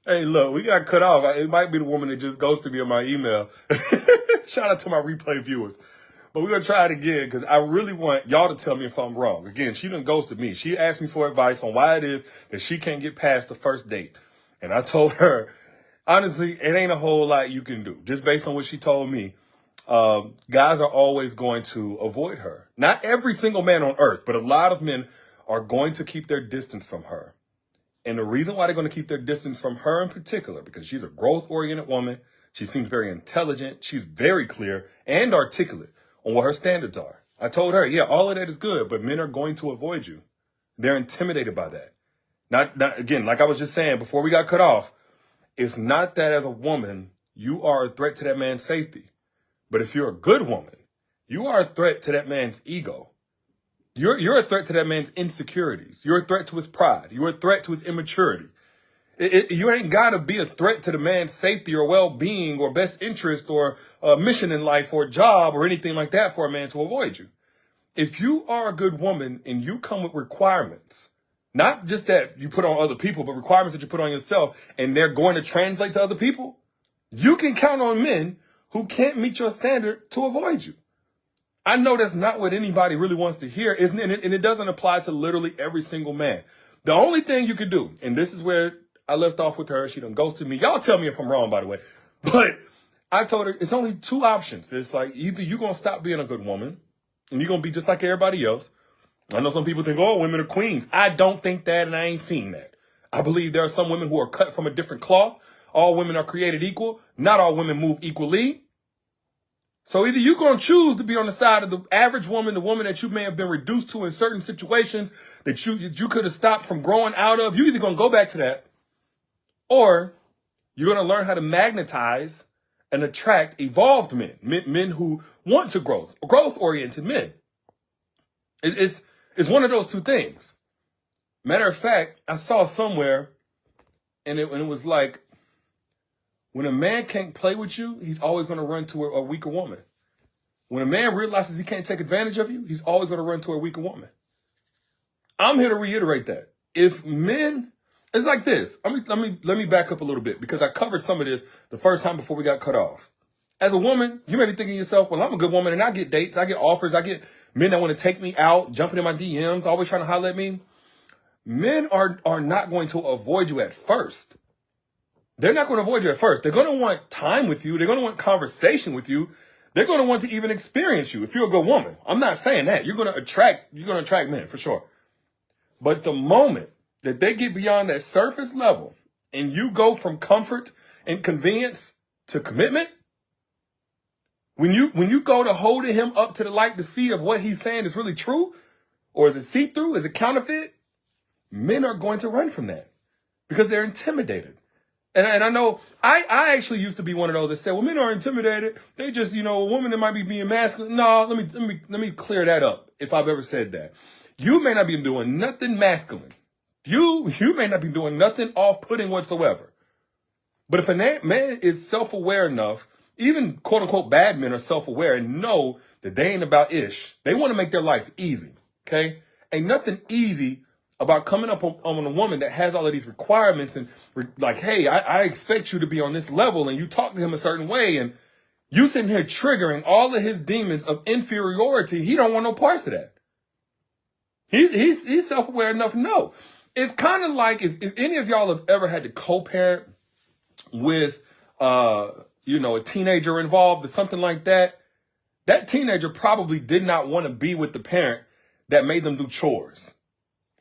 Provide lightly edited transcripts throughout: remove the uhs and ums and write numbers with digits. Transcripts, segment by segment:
Hey, look, we got cut off. It might be the woman that just ghosted me on my email. Shout out to my replay viewers. But we're going to try it again because I really want y'all to tell me if I'm wrong. Again, she done ghosted me. She asked me for advice on why it is that she can't get past the first date. And I told her, honestly, it ain't a whole lot you can do. Just based on what she told me, guys are always going to avoid her. Not every single man on earth, but a lot of men are going to keep their distance from her. And the reason why they're going to keep their distance from her in particular, because she's a growth-oriented woman. She seems very intelligent. She's very clear and articulate on what her standards are. I told her, yeah, all of that is good, but men are going to avoid you. They're intimidated by that. Not again, like I was just saying before we got cut off, it's not that as a woman, you are a threat to that man's safety. But if you're a good woman, you are a threat to that man's ego. You're a threat to that man's insecurities. You're a threat to his pride. You're a threat to his immaturity. You ain't got to be a threat to the man's safety or well-being or best interest or a mission in life or a job or anything like that for a man to avoid you. If you are a good woman and you come with requirements, not just that you put on other people, but requirements that you put on yourself and they're going to translate to other people, you can count on men who can't meet your standard to avoid you. I know that's not what anybody really wants to hear, isn't it? And it doesn't apply to literally every single man. The only thing you could do, and this is where I left off with her, she done ghosted me. Y'all tell me if I'm wrong, by the way. But I told her it's only two options. It's like either you're going to stop being a good woman and you're going to be just like everybody else. I know some people think, oh, women are queens. I don't think that, and I ain't seen that. I believe there are some women who are cut from a different cloth. All women are created equal. Not all women move equally. So either you're going to choose to be on the side of the average woman, the woman that you may have been reduced to in certain situations that you could have stopped from growing out of. You're either going to go back to that, or you're going to learn how to magnetize and attract evolved men who want to grow, growth-oriented men. It's one of those two things. Matter of fact, I saw somewhere, and it was like, when a man can't play with you, he's always going to run to a weaker woman. When a man realizes he can't take advantage of you, he's always going to run to a weaker woman. I'm here to reiterate that. If men, it's like this. Let me back up a little bit because I covered some of this the first time before we got cut off. As a woman, you may be thinking to yourself, well, I'm a good woman and I get dates, I get offers, I get men that want to take me out, jumping in my DMs, always trying to holler at me. Men are not going to avoid you at first. They're not going to avoid you at first. They're going to want time with you. They're going to want conversation with you. They're going to want to even experience you if you're a good woman. I'm not saying that. You're going to attract men for sure. But the moment that they get beyond that surface level and you go from comfort and convenience to commitment, when you go to holding him up to the light to see if what he's saying is really true, or is it see-through, is it counterfeit, men are going to run from that because they're intimidated. And I know I actually used to be one of those that said, well, men are intimidated. They just, a woman that might be being masculine. No, let me clear that up if I've ever said that. You may not be doing nothing masculine. You may not be doing nothing off-putting whatsoever. But if a man is self-aware enough, even quote-unquote bad men are self-aware and know that they ain't about ish. They want to make their life easy, okay? Ain't nothing easy about coming up on a woman that has all of these requirements and like, hey, I expect you to be on this level, and you talk to him a certain way, and you sitting here triggering all of his demons of inferiority. He don't want no parts of that. He's self-aware enough to know. It's kind of like if any of y'all have ever had to co-parent with, a teenager involved or something like that, that teenager probably did not want to be with the parent that made them do chores,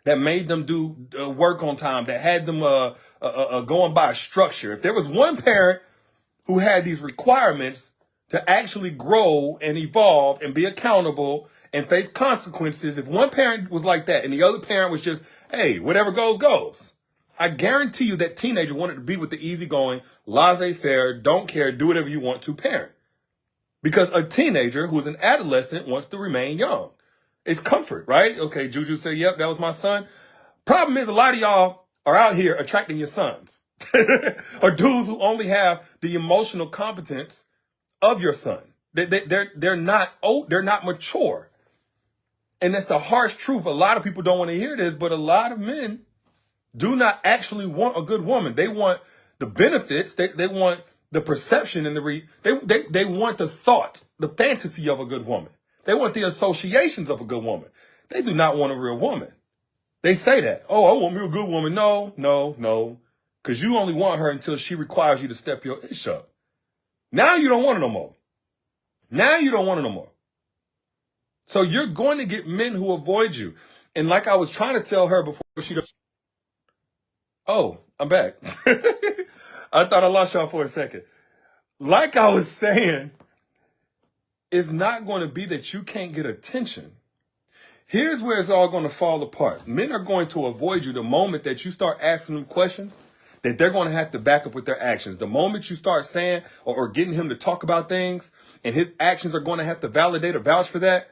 that made them do work on time, that had them going by a structure. If there was one parent who had these requirements to actually grow and evolve and be accountable and face consequences, if one parent was like that and the other parent was just, hey, whatever goes, goes, I guarantee you that teenager wanted to be with the easygoing, laissez-faire, don't care, do whatever you want to parent. Because a teenager who is an adolescent wants to remain young. It's comfort, right? Okay, Juju said, yep, that was my son. Problem is, a lot of y'all are out here attracting your sons. Or dudes who only have the emotional competence of your son. They're not old, they're not mature. And that's the harsh truth. A lot of people don't want to hear this, but a lot of men do not actually want a good woman. They want the benefits. They want the perception and they want the thought, the fantasy of a good woman. They want the associations of a good woman. They do not want a real woman. They say that. Oh, I want me a good woman. No. Because you only want her until she requires you to step your ish up. Now you don't want it no more. So you're going to get men who avoid you. And like I was trying to tell her before she does. Oh, I'm back. I thought I lost y'all for a second. Like I was saying, it's not going to be that you can't get attention. Here's where it's all going to fall apart. Men are going to avoid you the moment that you start asking them questions that they're going to have to back up with their actions. The moment you start saying or getting him to talk about things and his actions are going to have to validate or vouch for that.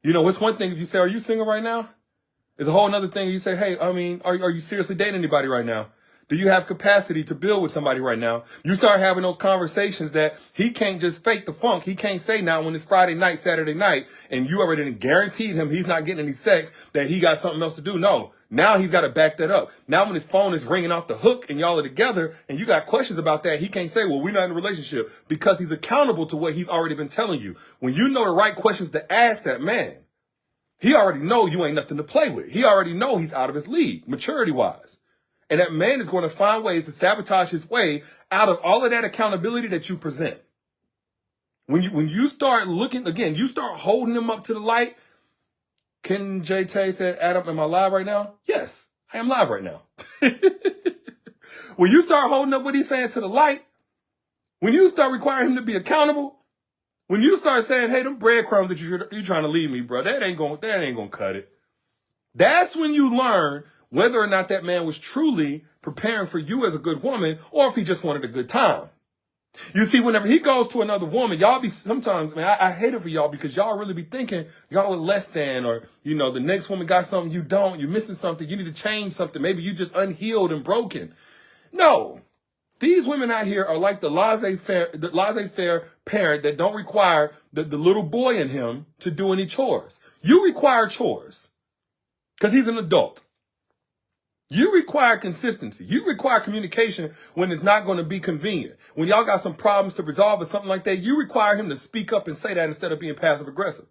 You know, it's one thing if you say, are you single right now? It's a whole other thing. You say, hey, I mean, are you seriously dating anybody right now? Do you have capacity to build with somebody right now? You start having those conversations that he can't just fake the funk. He can't say now when it's Friday night, Saturday night, and you already guaranteed him he's not getting any sex, that he got something else to do. No, now he's got to back that up. Now when his phone is ringing off the hook and y'all are together and you got questions about that, he can't say, well, we're not in a relationship, because he's accountable to what he's already been telling you. When you know the right questions to ask that man, he already know you ain't nothing to play with. He already know he's out of his league, maturity-wise. And that man is going to find ways to sabotage his way out of all of that accountability that you present. When you start looking, again, you start holding him up to the light. Ken J. Tay said, Adam, am I live right now? Yes, I am live right now. When you start holding up what he's saying to the light, when you start requiring him to be accountable, when you start saying, hey, them breadcrumbs that you're trying to leave me, bro, that ain't gonna cut it. That's when you learn whether or not that man was truly preparing for you as a good woman, or if he just wanted a good time. You see, whenever he goes to another woman, y'all be sometimes, man, I hate it for y'all, because y'all really be thinking y'all are less than, or, you know, the next woman got something you don't, you're missing something, you need to change something, maybe you just unhealed and broken. No, these women out here are like the laissez-faire parent that don't require the little boy in him to do any chores. You require chores because he's an adult. You require consistency. You require communication when it's not going to be convenient. When y'all got some problems to resolve or something like that, you require him to speak up and say that instead of being passive aggressive.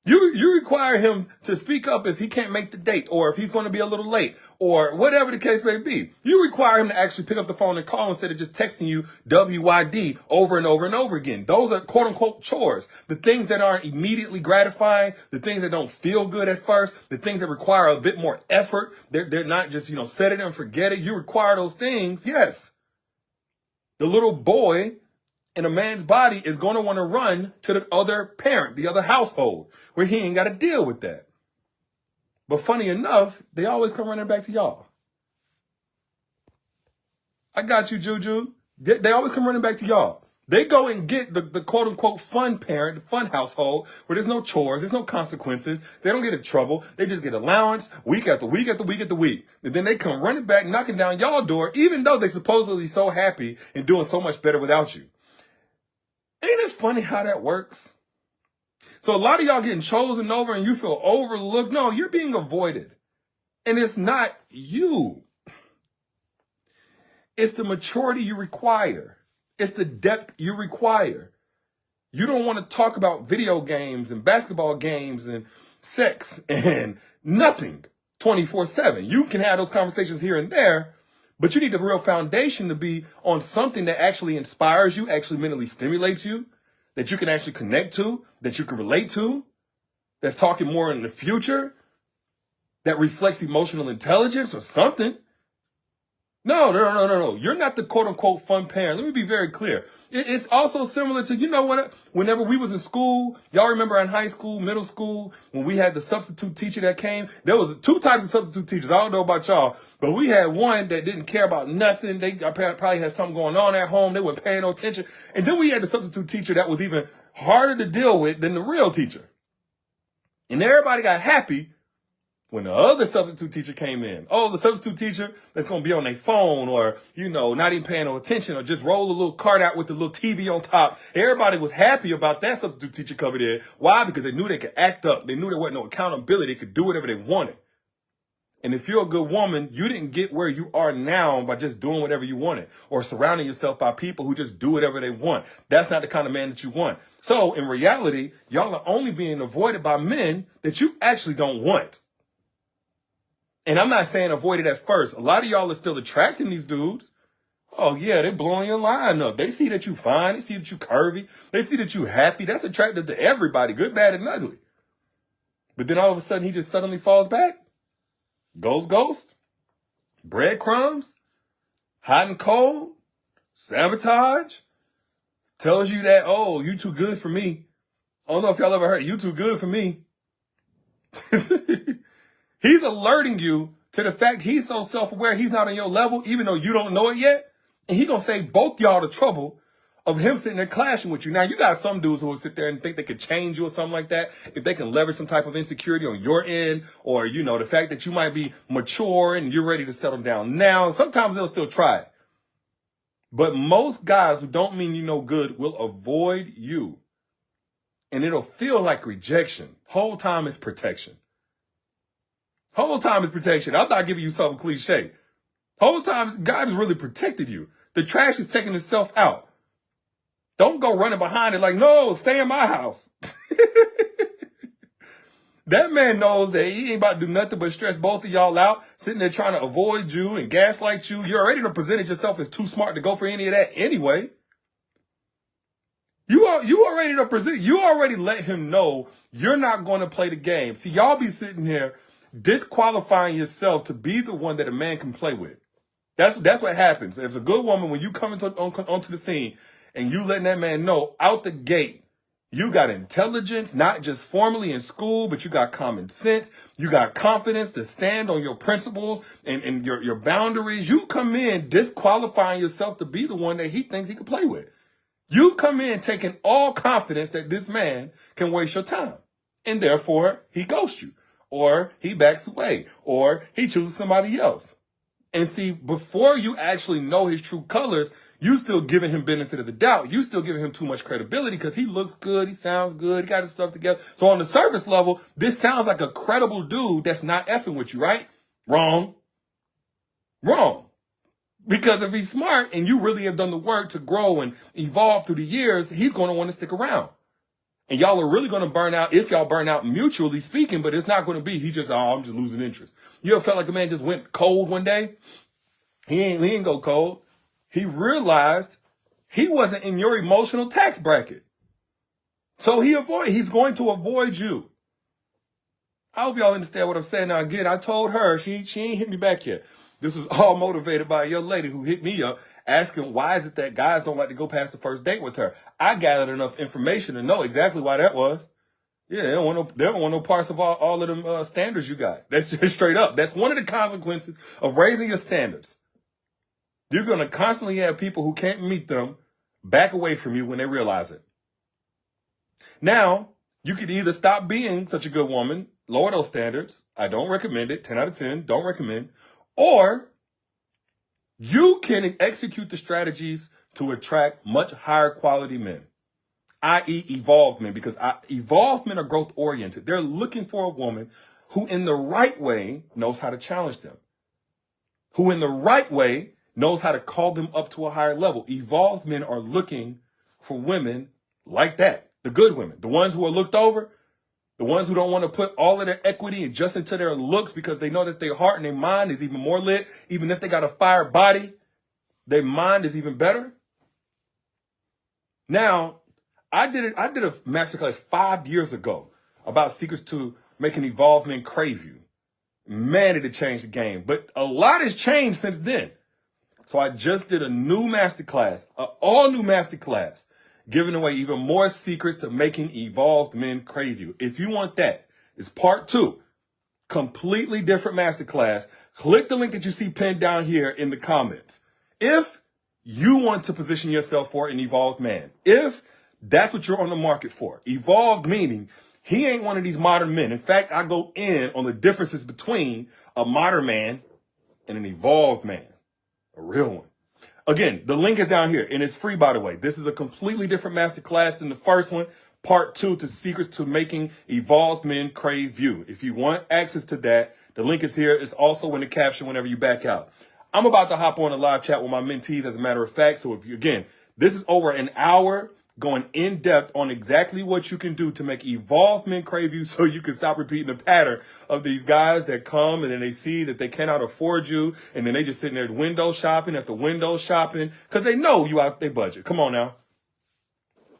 You require him to speak up if he can't make the date, or if he's going to be a little late, or whatever the case may be. You require him to actually pick up the phone and call instead of just texting you WYD over and over and over again. Those are quote unquote chores. The things that aren't immediately gratifying, the things that don't feel good at first, the things that require a bit more effort. They're not just, you know, set it and forget it. You require those things. Yes. The little boy in a man's body is going to want to run to the other parent, the other household, where he ain't got to deal with that. But funny enough, they always come running back to y'all. I got you, Juju. They always come running back to y'all. They go and get the quote unquote fun parent, the fun household, where there's no chores, there's no consequences. They don't get in trouble. They just get allowance week after week after week after week. And then they come running back, knocking down y'all door, even though they supposedly so happy and doing so much better without you. Ain't it funny how that works? So a lot of y'all getting chosen over and you feel overlooked. No, you're being avoided. And it's not you. It's the maturity you require. It's the depth you require. You don't want to talk about video games and basketball games and sex and nothing 24/7. You can have those conversations here and there, but you need a real foundation to be on something that actually inspires you, actually mentally stimulates you, that you can actually connect to, that you can relate to, that's talking more in the future, that reflects emotional intelligence or something. No. You're not the quote unquote fun parent. Let me be very clear. It's also similar to, you know what, whenever we was in school, y'all remember in high school, middle school, when we had the substitute teacher that came, there was two types of substitute teachers. I don't know about y'all, but we had one that didn't care about nothing. They probably had something going on at home. They weren't paying no attention. And then we had the substitute teacher that was even harder to deal with than the real teacher. And everybody got happy when the other substitute teacher came in. Oh, the substitute teacher that's going to be on their phone, or, you know, not even paying no attention, or just roll a little cart out with the little TV on top. Everybody was happy about that substitute teacher coming in. Why? Because they knew they could act up. They knew there wasn't no accountability. They could do whatever they wanted. And if you're a good woman, you didn't get where you are now by just doing whatever you wanted or surrounding yourself by people who just do whatever they want. That's not the kind of man that you want. So in reality, y'all are only being avoided by men that you actually don't want. And I'm not saying avoid it at first. A lot of y'all are still attracting these dudes. Oh yeah, they're blowing your line up. They see that you fine. They see that you curvy. They see that you happy. That's attractive to everybody, good, bad, and ugly. But then all of a sudden, he just suddenly falls back. Goes ghost, breadcrumbs, hot and cold, sabotage, tells you that, oh, you too good for me. I don't know if y'all ever heard, you too good for me. He's alerting you to the fact he's so self-aware he's not on your level, even though you don't know it yet. And he gonna save both y'all the trouble of him sitting there clashing with you. Now, you got some dudes who will sit there and think they could change you or something like that. If they can leverage some type of insecurity on your end, or, you know, the fact that you might be mature and you're ready to settle down now. Sometimes they'll still try it. But most guys who don't mean you no good will avoid you. And it'll feel like rejection. Whole time is protection. Whole time is protection. I'm not giving you something cliche. Whole time, God has really protected you. The trash is taking itself out. Don't go running behind it like, no, stay in my house. That man knows that he ain't about to do nothing but stress both of y'all out, sitting there trying to avoid you and gaslight you. You're already presented yourself as too smart to go for any of that anyway. You already let him know you're not going to play the game. See, y'all be sitting here disqualifying yourself to be the one that a man can play with. That's what happens. As a good woman, when you come onto the scene, and you letting that man know out the gate, you got intelligence, not just formally in school, but you got common sense. You got confidence to stand on your principles and your boundaries. You come in disqualifying yourself to be the one that he thinks he can play with. You come in taking all confidence that this man can waste your time. And therefore, he ghosts you. Or he backs away. Or he chooses somebody else. And see, before you actually know his true colors, you still giving him benefit of the doubt. You still giving him too much credibility because he looks good, he sounds good, he got his stuff together. So on the surface level, this sounds like a credible dude that's not effing with you, right? Wrong. Wrong. Because if he's smart and you really have done the work to grow and evolve through the years, he's going to want to stick around. And y'all are really going to burn out if y'all burn out mutually speaking, but it's not going to be, I'm just losing interest. You ever felt like a man just went cold one day? He ain't go cold. He realized he wasn't in your emotional tax bracket. So he's going to avoid you. I hope y'all understand what I'm saying. Now, again, I told her, she ain't hit me back yet. This was all motivated by a young lady who hit me up asking why is it that guys don't like to go past the first date with her. I gathered enough information to know exactly why that was. Yeah, they don't want no parts of all of them standards you got. That's just straight up. That's one of the consequences of raising your standards. You're going to constantly have people who can't meet them back away from you when they realize it. Now, you could either stop being such a good woman, lower those standards. I don't recommend it. 10 out of 10, don't recommend. Or you can execute the strategies to attract much higher quality men, i.e. evolved men, because evolved men are growth oriented. They're looking for a woman who in the right way knows how to challenge them, who in the right way knows how to call them up to a higher level. Evolved men are looking for women like that. The good women, the ones who are looked over, the ones who don't want to put all of their equity just into their looks because they know that their heart and their mind is even more lit. Even if they got a fire body, their mind is even better. Now, I did a masterclass 5 years ago about secrets to making evolved men crave you. Man, did it change the game. But a lot has changed since then. So I just did a new masterclass, an all-new masterclass, giving away even more secrets to making evolved men crave you. If you want that, it's part 2. Completely different masterclass. Click the link that you see pinned down here in the comments. If you want to position yourself for an evolved man, if that's what you're on the market for, evolved meaning he ain't one of these modern men. In fact, I go in on the differences between a modern man and an evolved man, a real one. Again, the link is down here, and it's free, by the way. This is a completely different masterclass than the first one. Part 2 to secrets to making evolved men crave you. If you want access to that, The link is here. It's also in the caption whenever you back out. I'm about to hop on a live chat with my mentees, as a matter of fact. So if you, again, this is over an hour going in depth on exactly what you can do to make evolved men crave you, so you can stop repeating the pattern of these guys that come and then they see that they cannot afford you, and then they just sitting there window shopping after window shopping because they know you out their budget. Come on now.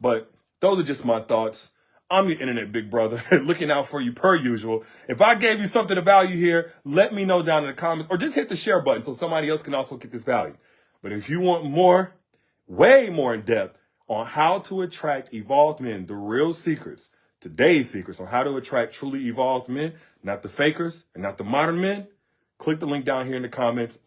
But those are just my thoughts. I'm your internet big brother, looking out for you per usual. If I gave you something of value here, let me know down in the comments, or just hit the share button so somebody else can also get this value. But if you want more, way more in depth on how to attract evolved men, the real secrets, today's secrets on how to attract truly evolved men, not the fakers and not the modern men, click the link down here in the comments.